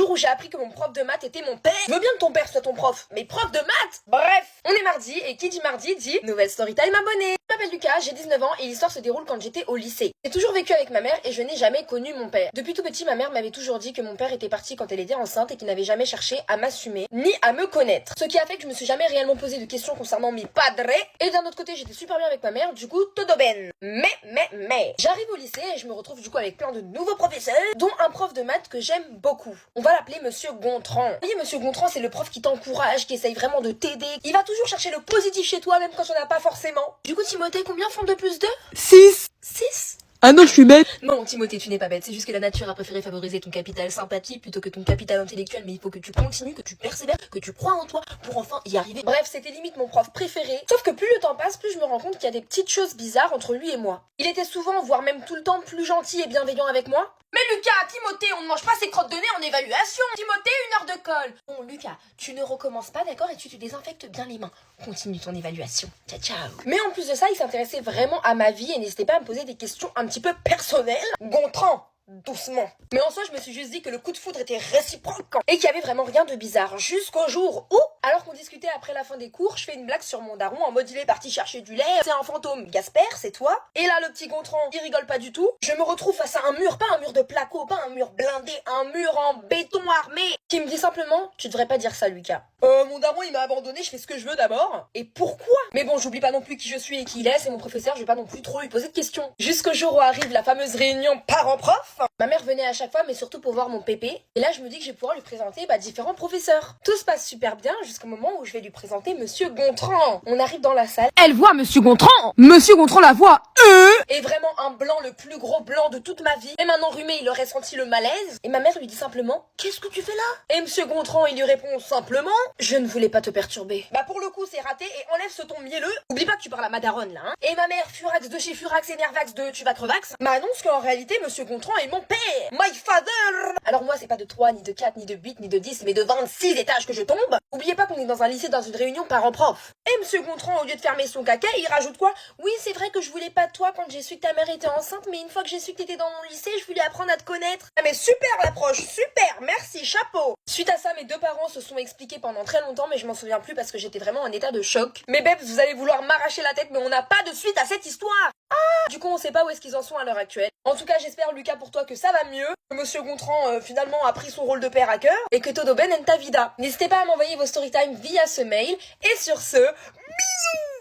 Le jour où j'ai appris que mon prof de maths était mon père. Je veux bien que ton père soit ton prof, mais prof de maths. Bref, on est mardi et qui dit mardi dit nouvelle storytime abonnée. Je m'appelle Lucas, j'ai 19 ans et l'histoire se déroule quand j'étais au lycée. J'ai toujours vécu avec ma mère et je n'ai jamais connu mon père. Depuis tout petit, ma mère m'avait toujours dit que mon père était parti quand elle était enceinte et qu'il n'avait jamais cherché à m'assumer ni à me connaître. Ce qui a fait que je me suis jamais réellement posé de questions concernant mes padres. Et d'un autre côté, j'étais super bien avec ma mère, du coup, todo ben. Mais. J'arrive au lycée et je me retrouve du coup avec plein de nouveaux professeurs, dont un prof de maths que j'aime beaucoup. On va l'appeler Monsieur Gontran. Vous voyez, Monsieur Gontran, c'est le prof qui t'encourage, qui essaye vraiment de t'aider. Il va toujours chercher le positif chez toi, même quand on n'a pas forcément. Du coup, Timothée, combien font 2 plus 2? 6. 6? Ah non, je suis bête. Non, Timothée, tu n'es pas bête. C'est juste que la nature a préféré favoriser ton capital sympathie plutôt que ton capital intellectuel. Mais il faut que tu continues, que tu persévères, que tu crois en toi pour enfin y arriver. Bref, c'était limite mon prof préféré. Sauf que plus le temps passe, plus je me rends compte qu'il y a des petites choses bizarres entre lui et moi. Il était souvent, voire même tout le temps, plus gentil et bienveillant avec moi. Mais Lucas, Timothée, on ne mange pas ses crottes de nez en évaluation. Timothée, 1 heure de colle. Bon, Lucas, tu ne recommences pas, d'accord, et tu te désinfectes bien les mains. Continue ton évaluation. Ciao, ciao. Mais en plus de ça, il s'intéressait vraiment à ma vie et n'hésitait pas à me poser des questions un petit peu personnelles. Gontran, doucement. Mais en soi, je me suis juste dit que le coup de foudre était réciproque et qu'il y avait vraiment rien de bizarre. Jusqu'au jour où, alors qu'on discutait après la fin des cours, je fais une blague sur mon daron en mode il est parti chercher du lait, c'est un fantôme. Gasper, c'est toi? Et là, le petit Gontran, il rigole pas du tout. Je me retrouve face à un mur, pas un mur de placo, pas un mur blindé, un mur en béton armé, qui me dit simplement, tu devrais pas dire ça, Lucas. Mon daron, il m'a abandonné, je fais ce que je veux d'abord. Et pourquoi? Mais bon, j'oublie pas non plus qui je suis et qui il est, c'est mon professeur, je vais pas non plus trop lui poser de questions. Jusqu'au jour où arrive la fameuse réunion parents-prof. Ma mère venait à chaque fois, mais surtout pour voir mon pépé. Et là, je me dis que je vais pouvoir lui présenter différents professeurs. Tout se passe super bien jusqu'au moment où je vais lui présenter Monsieur Gontran. On arrive dans la salle. Elle voit Monsieur Gontran. Monsieur Gontran la voit. Et vraiment un blanc, le plus gros blanc de toute ma vie. Même un enrhumé, il aurait senti le malaise. Et ma mère lui dit simplement, qu'est-ce que tu fais là? Et Monsieur Gontran, il lui répond simplement, je ne voulais pas te perturber. Bah pour le coup, c'est raté et enlève ce ton mielleux. Oublie pas que tu parles à ma daronne là, hein. Et ma mère, Furax de chez Furax et Nervax de tu vas crevax, m'annonce qu'en réalité, Monsieur Gontran est mon père. My father. Alors moi, c'est pas de 3, ni de 4, ni de 8, ni de 10, mais de 26 étages que je tombe. Oubliez pas qu'on est dans un lycée, dans une réunion parents-prof. Et Monsieur Gontran, au lieu de fermer son caca, il rajoute quoi? Oui, c'est vrai que je voulais pas de toi quand j'ai su que ta mère était enceinte, mais une fois que j'ai su que t'étais dans mon lycée, je voulais apprendre à te connaître. Ah mais super l'approche, super, merci, chapeau. Suite à ça, mes 2 parents se sont expliqués pendant très longtemps, mais je m'en souviens plus parce que j'étais vraiment en état de choc. Mais Bebs, vous allez vouloir m'arracher la tête, mais on n'a pas de suite à cette histoire. Du coup, on sait pas où est-ce qu'ils en sont à l'heure actuelle. En tout cas, j'espère, Lucas, pour toi que ça va mieux, que Monsieur Gontran, finalement, a pris son rôle de père à cœur, et que todo ben en ta vida. N'hésitez pas à m'envoyer vos storytime via ce mail, et sur ce, bisous!